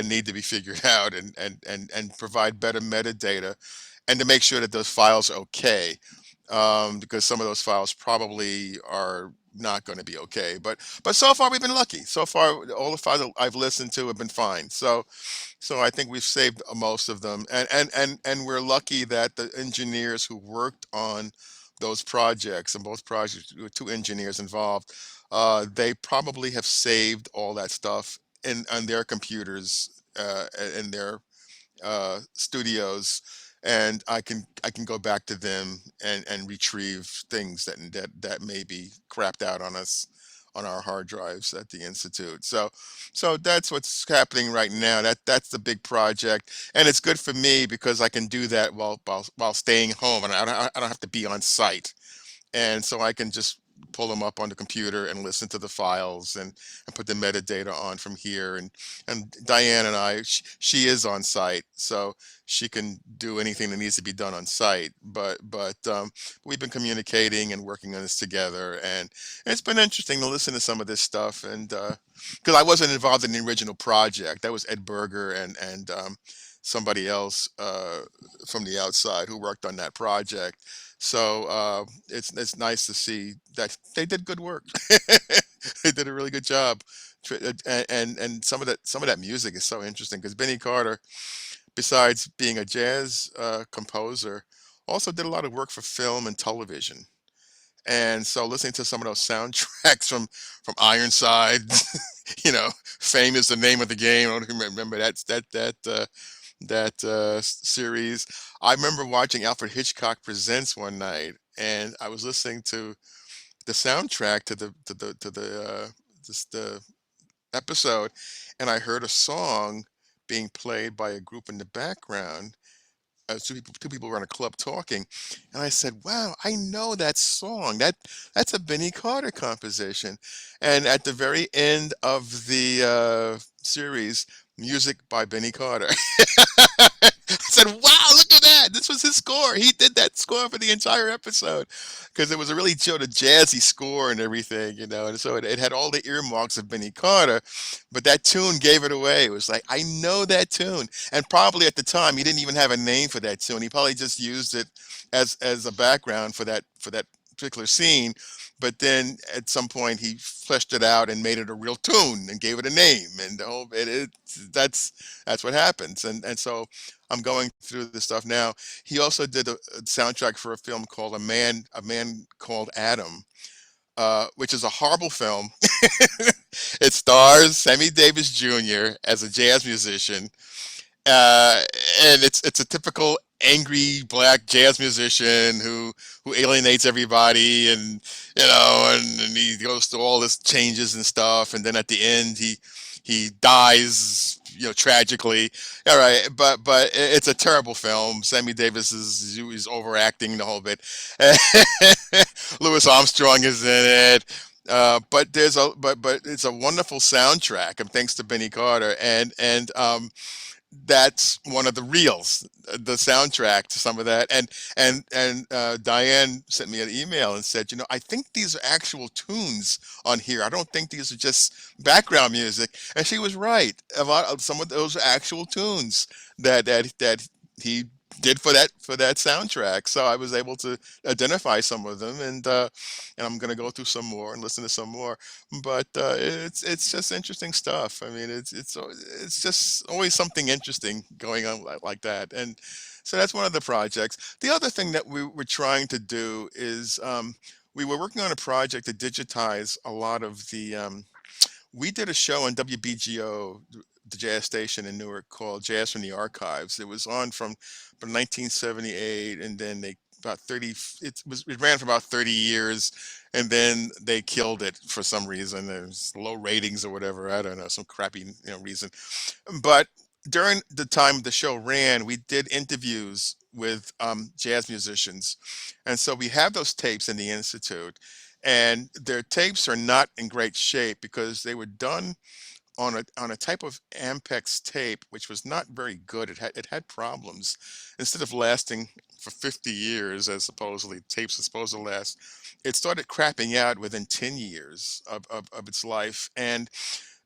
need to be figured out, and provide better metadata, and to make sure that those files are okay, because some of those files probably are not going to be okay. But so far we've been lucky. So far, all the files that I've listened to have been fine. So I think we've saved most of them, and we're lucky that the engineers who worked on those projects, and both projects, there were two engineers involved, they probably have saved all that stuff in on their computers, in their studios, and I can go back to them and retrieve things that may be crapped out on us on our hard drives at the institute. So that's what's happening right now. That's the big project, and it's good for me because I can do that while staying home, and I don't have to be on site, and so I can just pull them up on the computer and listen to the files, and put the metadata on from here. And Diane and she is on site, so she can do anything that needs to be done on site. But we've been communicating and working on this together, and it's been interesting to listen to some of this stuff. And because I wasn't involved in the original project, that was Ed Berger and somebody else from the outside who worked on that project. So it's nice to see that they did good work. They did a really good job. And some of that music is so interesting because Benny Carter, besides being a jazz composer, also did a lot of work for film and television. And so listening to some of those soundtracks from Ironside, Fame is the Name of the Game. I don't remember that series. I remember watching Alfred Hitchcock Presents one night, and I was listening to the soundtrack to the episode, and I heard a song being played by a group in the background. Two people were in a club talking, and I said, "Wow, I know that song. That's a Benny Carter composition." And at the very end of the series, music by Benny Carter. I said, "Wow, look at that! This was his score. He did that score for the entire episode because it was a really sort of jazzy score and everything. And so it had all the earmarks of Benny Carter, but that tune gave it away. It was like, I know that tune, and probably at the time he didn't even have a name for that tune. He probably just used it as a background for that particular scene. But then at some point he fleshed it out and made it a real tune and gave it a name, and the whole that's what happens. And so I'm going through this stuff now. He also did a soundtrack for a film called A Man Called Adam, which is a horrible film. It stars Sammy Davis Jr. as a jazz musician, uh, and it's a typical angry black jazz musician who alienates everybody, and he goes through all this changes and stuff, and then at the end he dies, tragically. All right, but it's a terrible film. Sammy Davis is overacting the whole bit. Louis Armstrong is in it. But it's a wonderful soundtrack, and thanks to Benny Carter, and that's one of the reels, the soundtrack to some of that. And Diane sent me an email and said, I think these are actual tunes on here. I don't think these are just background music. And she was right. Some of those are actual tunes that he did for that soundtrack. So I was able to identify some of them, and I'm gonna go through some more and listen to some more. But it's just interesting stuff. I mean, it's just always something interesting going on like that. And so that's one of the projects. The other thing that we were trying to do is we were working on a project to digitize a lot of the we did a show on WBGO, the jazz station in Newark, called Jazz from the Archives. It was on from 1978, and then they about 30. It ran for about 30 years, and then they killed it for some reason. There's low ratings or whatever. I don't know, some crappy reason. But during the time the show ran, we did interviews with jazz musicians, and so we have those tapes in the institute, and their tapes are not in great shape because they were done on a type of Ampex tape which was not very good. It had problems. Instead of lasting for 50 years as supposedly tapes are supposed to last, it started crapping out within 10 years of its life. And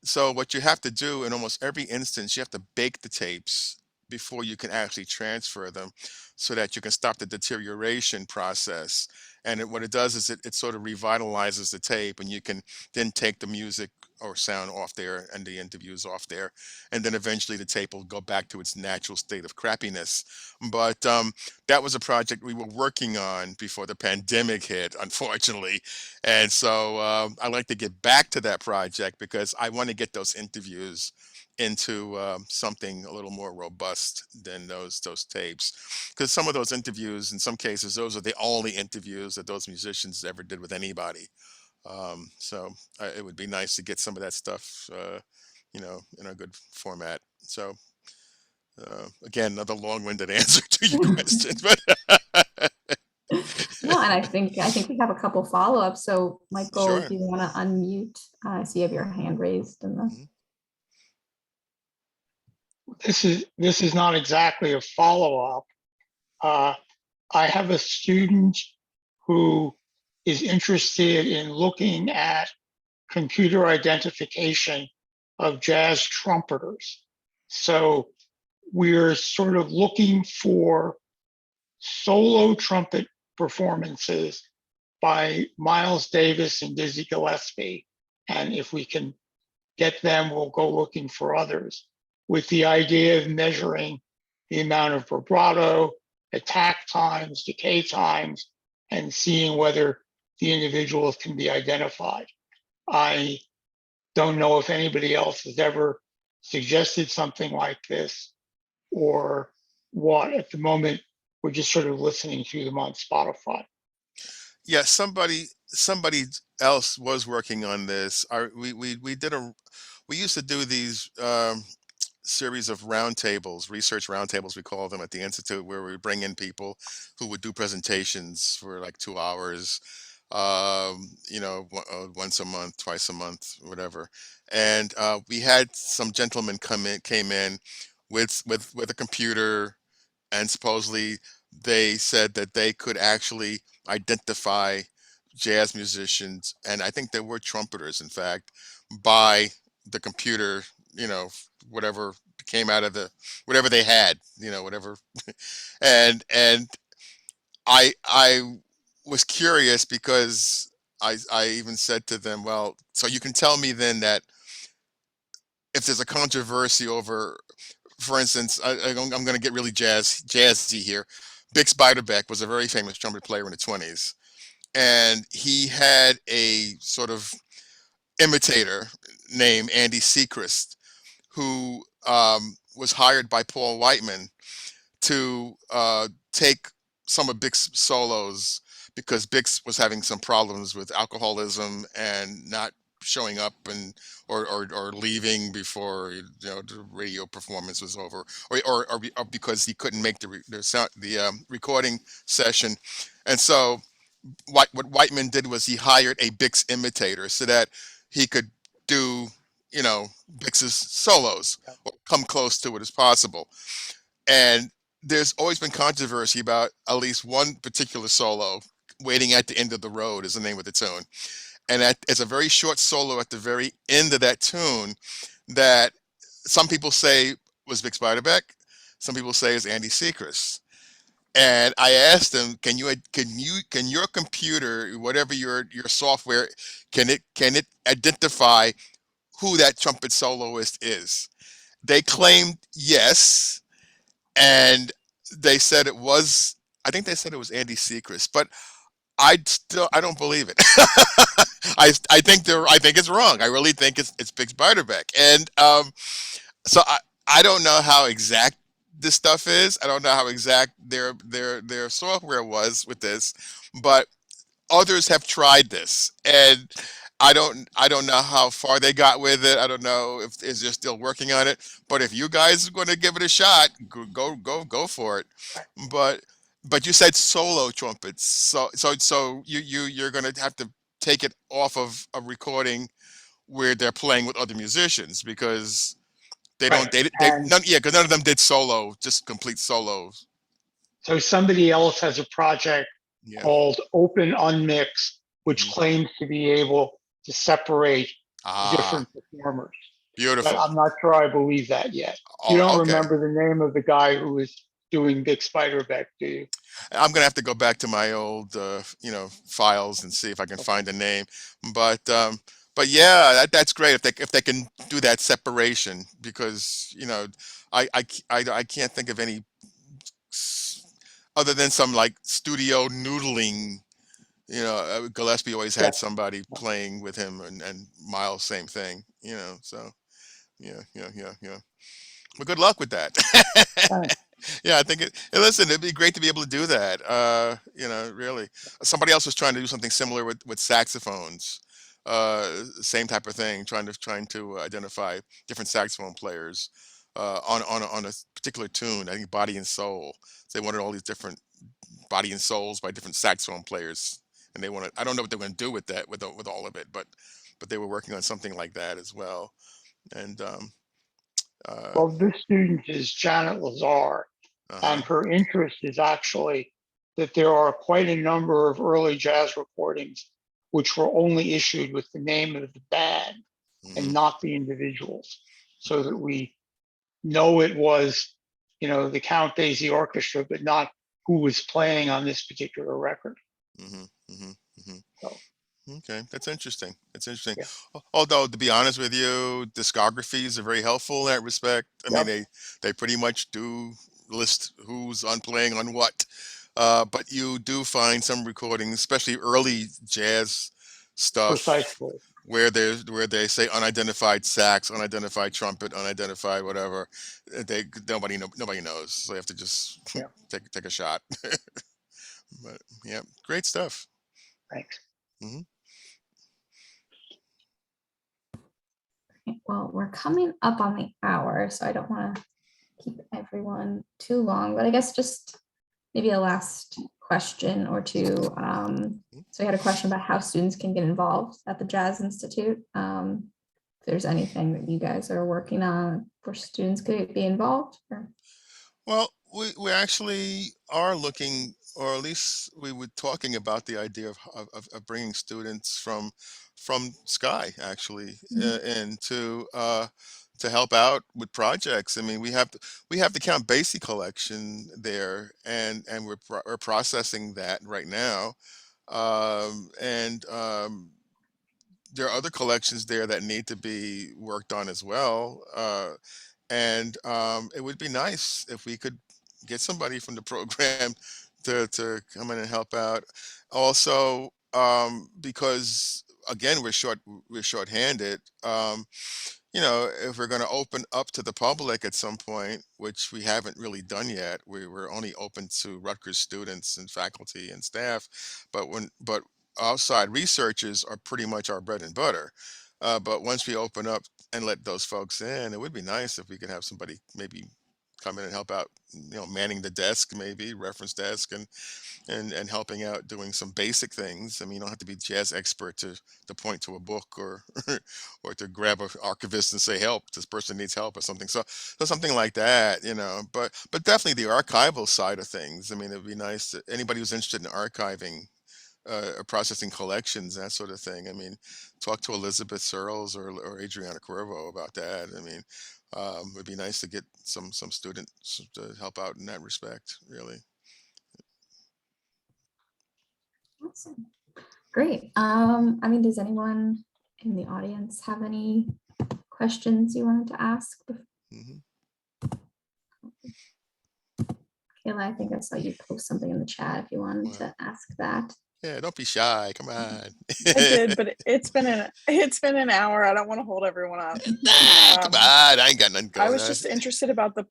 so what you have to do in almost every instance, you have to bake the tapes before you can actually transfer them so that you can stop the deterioration process. And what it does is it sort of revitalizes the tape, and you can then take the music or sound off there and the interviews off there. And then eventually the tape will go back to its natural state of crappiness. But that was a project we were working on before the pandemic hit, unfortunately. And so I like to get back to that project because I want to get those interviews into something a little more robust than those tapes, because some of those interviews, in some cases, those are the only interviews that those musicians ever did with anybody. So it would be nice to get some of that stuff, in a good format. So again, another long-winded answer to your question, but No, and I think we have a couple follow-ups. So Michael, sure. if you want to unmute, I see you have your hand raised in the. Mhm. This is not exactly a follow-up. I have a student who is interested in looking at computer identification of jazz trumpeters. So we're sort of looking for solo trumpet performances by Miles Davis and Dizzy Gillespie. And if we can get them, we'll go looking for others, with the idea of measuring the amount of vibrato, attack times, decay times, and seeing whether the individuals can be identified. I don't know if anybody else has ever suggested something like this or what. At the moment, we're just sort of listening to them on Spotify. Yeah, somebody else was working on this. We used to do these series of roundtables, research roundtables, we call them at the Institute, where we bring in people who would do presentations for like 2 hours, once a month, twice a month, whatever. And we had some gentlemen came in with a computer, and supposedly they said that they could actually identify jazz musicians, and I think there were trumpeters, in fact, by the computer, whatever came out of whatever they had, whatever. And I was curious because I even said to them, well, so you can tell me then that if there's a controversy over, for instance, I'm going to get really jazzy here. Bix Beiderbecke was a very famous trumpet player in the 20s, and he had a sort of imitator named Andy Sechrist, who was hired by Paul Whiteman to take some of Bix solos because Bix was having some problems with alcoholism and not showing up or leaving before the radio performance was over, or because he couldn't make the recording session. And so what Whiteman did was he hired a Bix imitator so that he could do Bix's solos or come close to it as possible. And there's always been controversy about at least one particular solo. Waiting at the End of the Road is the name of the tune. And it's a very short solo at the very end of that tune that some people say was Bix Beiderbecke, some people say is Andy Sechrist. And I asked him, can your computer, whatever your software, can it identify who that trumpet soloist is? They claimed yes, and they said it was. I think they said it was Andy Sechrist, but I don't believe it. I think it's wrong. I really think it's Bix Beiderbecke, and so I don't know how exact this stuff is. I don't know how exact their software was with this, but others have tried this, and I don't know how far they got with it. I don't know if they're still working on it. But if you guys are going to give it a shot, go for it. But you said solo trumpets, so you're going to have to take it off of a recording where they're playing with other musicians, because they Right. don't they And none yeah because none of them did solo, just complete solos. so somebody else has a project Yeah. called Open Unmix, which Hmm. claims to be able to separate the Ah, different performers. But beautiful. I'm not sure I believe that yet. You Oh, don't okay. remember the name of the guy who was doing Big Spiderbeck, do you? I'm gonna have to go back to my old, files and see if I can Okay. find the name. But yeah, that's great if they can do that separation, because I can't think of any s- other than some like studio noodling. Gillespie always Yeah. had somebody playing with him, and Miles same thing. So yeah. Well, good luck with that. Thanks. Yeah, I think listen, it'd be great to be able to do that. Really. Somebody else was trying to do something similar with saxophones. Same type of thing, trying to identify different saxophone players on a particular tune. I think Body and Soul. So they wanted all these different Body and Souls by different saxophone players, and they wanted. I don't know what they're going to do with that, with all of it, but they were working on something like that as well. And uh, Well, this student is Janet Lazar, uh-huh. and her interest is actually that there are quite a number of early jazz recordings which were only issued with the name of the band and Hmm. not the individuals, so that we know it was, the Count Basie Orchestra, but not who was playing on this particular record. Hmm. Hmm. Hmm. So, Okay, that's interesting. That's interesting. yeah, Although, to be honest with you, discographies are very helpful in that respect. I mean, yep, they pretty much do list who's on playing on what. But you do find some recordings, especially early jazz stuff, precisely. where they say unidentified sax, unidentified trumpet, unidentified whatever. They nobody knows. So you have to just Yeah, take a shot. But yeah, great stuff. thanks. Hmm. Well, we're coming up on the hour, so I don't want to keep everyone too long, but I guess just maybe a last question or two. So we had a question about how students can get involved at the Jazz Institute. If there's anything that you guys are working on where students could be involved. Well, we actually are looking, or at least we were talking about the idea of bringing students from Sky, actually, in to help out with projects. I mean, we have the Count Basie collection there, and we're processing that right now. And there are other collections there that need to be worked on as well. And it would be nice if we could get somebody from the program to come in and help out. Also, because again, we're shorthanded. If we're going to open up to the public at some point, which we haven't really done yet, we're only open to Rutgers students and faculty and staff. But outside researchers are pretty much our bread and butter. But once we open up and let those folks in, it would be nice if we could have somebody maybe come in and help out, manning the desk, maybe reference desk, and helping out doing some basic things. I mean, you don't have to be jazz expert to point to a book, or or to grab an archivist and say, help, this person needs help, or something. So something like that, but definitely the archival side of things. I mean, it'd be nice that anybody who's interested in archiving, or processing collections, that sort of thing. I mean, talk to Elizabeth Searles or Adriana Cuervo about that. I mean, it'd be nice to get some students to help out in that respect, really. Awesome. Great. I mean, does anyone in the audience have any questions you wanted to ask? Mhm. Kayla, I think I saw you post something in the chat if you wanted Wow. to ask that. Yeah, don't be shy. Come on. I did, but it's been an hour. I don't want to hold everyone up. Nah, come on. I ain't got nothing I going was on. just interested about the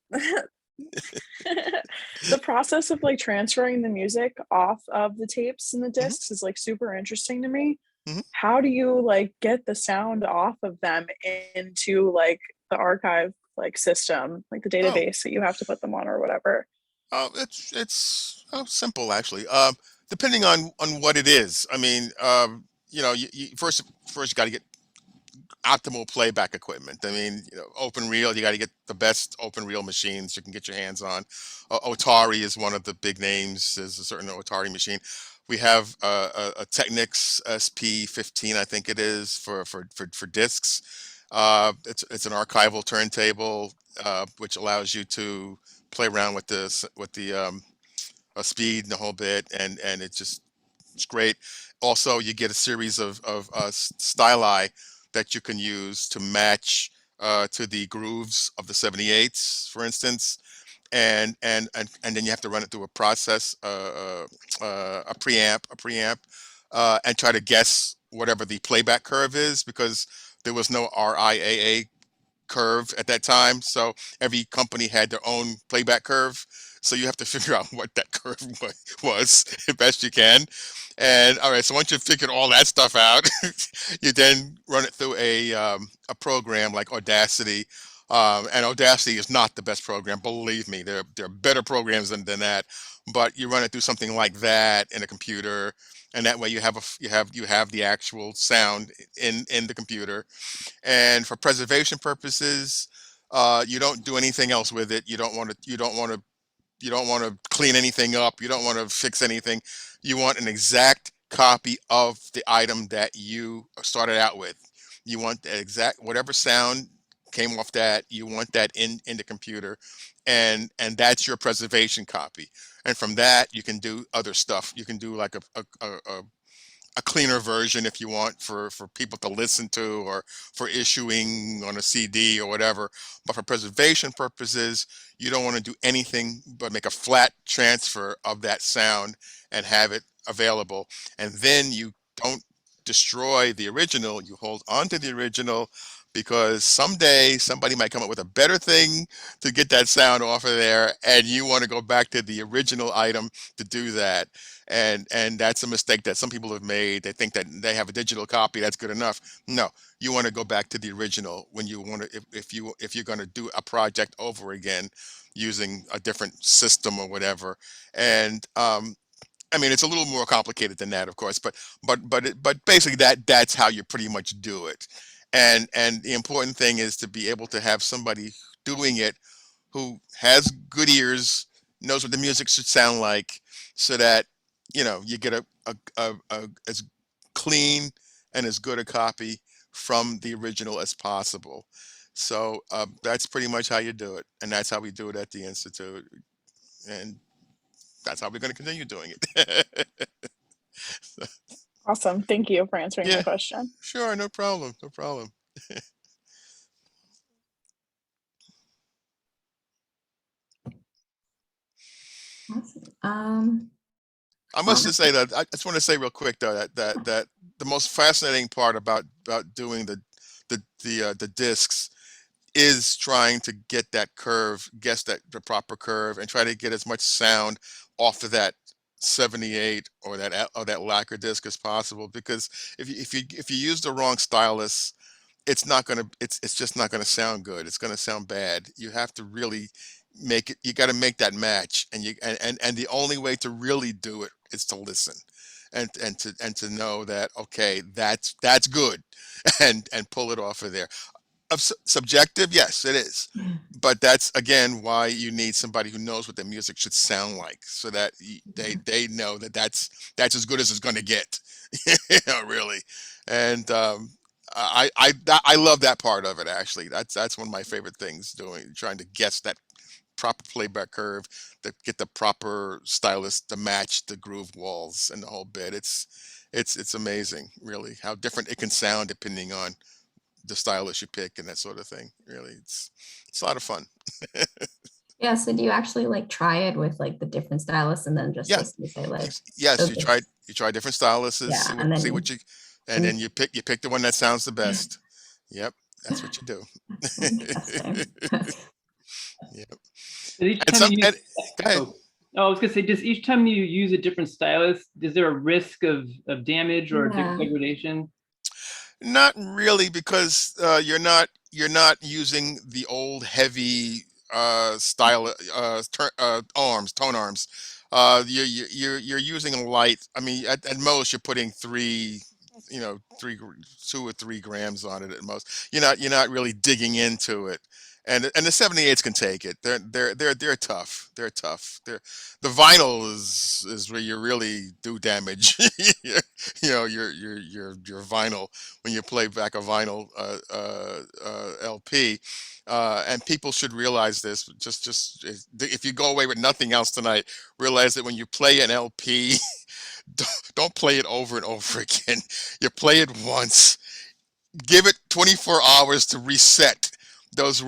the process of like transferring the music off of the tapes and the discs is like super interesting to me. Mhm. How do you like get the sound off of them into like the archive like system, like the Oh, database that you have to put them on or whatever? it's simple actually. Depending on what it is. I mean, you first you got to get optimal playback equipment. I mean, open reel, you got to get the best open reel machines you can get your hands on. Otari is one of the big names. There's a certain Otari machine. We have a Technics SP15, I think it is, for discs. It's an archival turntable, which allows you to play around with the speed and the whole bit, and it's great. Also, you get a series of styli that you can use to match to the grooves of the 78s, for instance, and then you have to run it through a process, a preamp, and try to guess whatever the playback curve is, because there was no RIAA curve at that time. So every company had their own playback curve. So you have to figure out what that curve was the best you can. And all right, so once you figured all that stuff out, you then run it through a program like Audacity. And Audacity is not the best program, believe me. There are better programs than that. But you run it through something like that in a computer, and that way you have the actual sound in the computer. And for preservation purposes, you don't do anything else with it. You don't want to clean anything up. You don't want to fix anything. You want an exact copy of the item that you started out with. You want the exact whatever sound came off that. You want that in the computer, and that's your preservation copy. And from that, you can do other stuff. You can do like a cleaner version if you want for people to listen to, or for issuing on a CD or whatever. But for preservation purposes, you don't want to do anything but make a flat transfer of that sound and have it available. And then you don't destroy the original, you hold on to the original, because someday somebody might come up with a better thing to get that sound off of there, and you want to go back to the original item to do that. And that's a mistake that some people have made. They think that they have a digital copy, that's good enough. No, you want to go back to the original when you want to, if you're going to do a project over again using a different system or whatever. And I mean, it's a little more complicated than that, of course, but basically that's how you pretty much do it. And the important thing is to be able to have somebody doing it who has good ears, knows what the music should sound like, so that you get a as clean and as good a copy from the original as possible. So that's pretty much how you do it, and that's how we do it at the Institute, and that's how we're going to continue doing it. Awesome. Thank you for answering my Yeah, question. sure, no problem, no problem. Awesome. I must just say that I just want to say real quick though that the most fascinating part about doing the discs is trying to get that curve, guess that the proper curve, and try to get as much sound off of that 78 or that lacquer disc as possible. Because if you use the wrong stylus, it's just not gonna sound good. It's gonna sound bad. You have to really make it. You got to make that match, and the only way to really do it is to listen, and to know that, okay, that's good, and pull it off of there. Subjective, yes, it is. But that's again why you need somebody who knows what the music should sound like, so that they know that that's as good as it's going to get. Really. And I love that part of it, actually. That's one of my favorite things, doing trying to guess that proper playback curve, to get the proper stylus to match the groove walls and the whole bit. It's amazing, really, how different it can sound depending on the stylus you pick and that sort of thing. Really, it's a lot of fun. Yeah, so do you actually like try it with like the different stylists and then just Yeah. listen to say like, Yes, okay, you try different styluses, yeah, and see then what you, and and then you pick the one that sounds the best. Yep, that's what you do. that's so interesting. Yep. And each And time some, you and, use, go ahead. I was gonna say, just each time you use a different stylus, is there a risk of damage or Yeah. degradation? Not really, because you're not using the old heavy style tone arms. You're using a light. I mean, at most you're putting 2 or 3 grams on it at most. You're not really digging into it. And the 78s can take it. They're tough. They're tough. The vinyl is where you really do damage. you your vinyl when you play back a vinyl LP. And people should realize this. Just if you go away with nothing else tonight, realize that when you play an LP, don't play it over and over again. You play it once. Give it 24 hours to reset. Those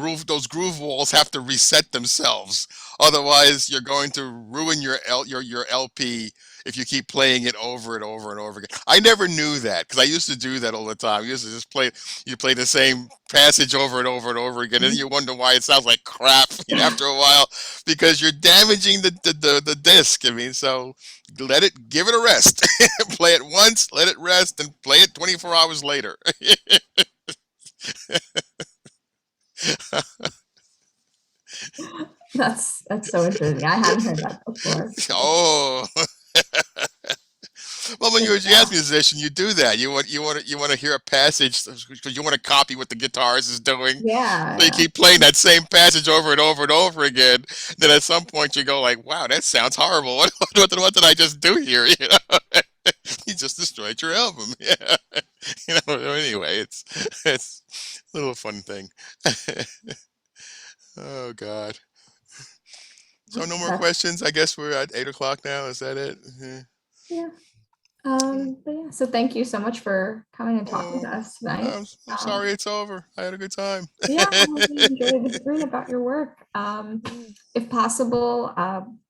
groove walls have to reset themselves. Otherwise, you're going to ruin your LP if you keep playing it over and over and over again. I never knew that because I used to do that all the time. I used to just play the same passage over and over and over again, and you wonder why it sounds like crap after a while, because you're damaging the disc. I mean, so give it a rest. Play it once, let it rest, and play it 24 hours later. That's so interesting. I hadn't heard that before. Oh, well, when Good you're a jazz stuff. musician, you do that. You want to hear a passage because you want to copy what the guitarist is doing. Yeah, So you yeah. keep playing that same passage over and over and over again. Then at some point you go like, "Wow, that sounds horrible. What did I just do here?" You just destroyed your album. Yeah. Anyway, it's a little fun thing. Oh God. So no more That's, questions. I guess we're at 8 o'clock now. Is that it? yeah. But yeah, so thank you so much for coming and talking to Oh, us tonight. I'm sorry it's over. I had a good time. Yeah, I really enjoyed hearing about your work. If possible,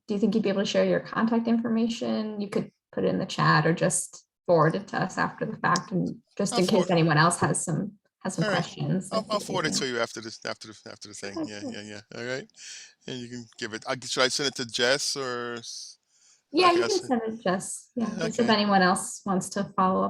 do you think you'd be able to share your contact information? You could put it in the chat or just forward it to us after the fact, and just I'll in case forward. anyone else has some All right. questions. I'll, Like I'll if you forward it can. to you after the thing. Okay, Yeah, cool. yeah, yeah. All right. And you can give it. Should I send it to Jess or? Yeah, Okay. you can send it just, yeah, just if Okay. anyone else wants to follow up.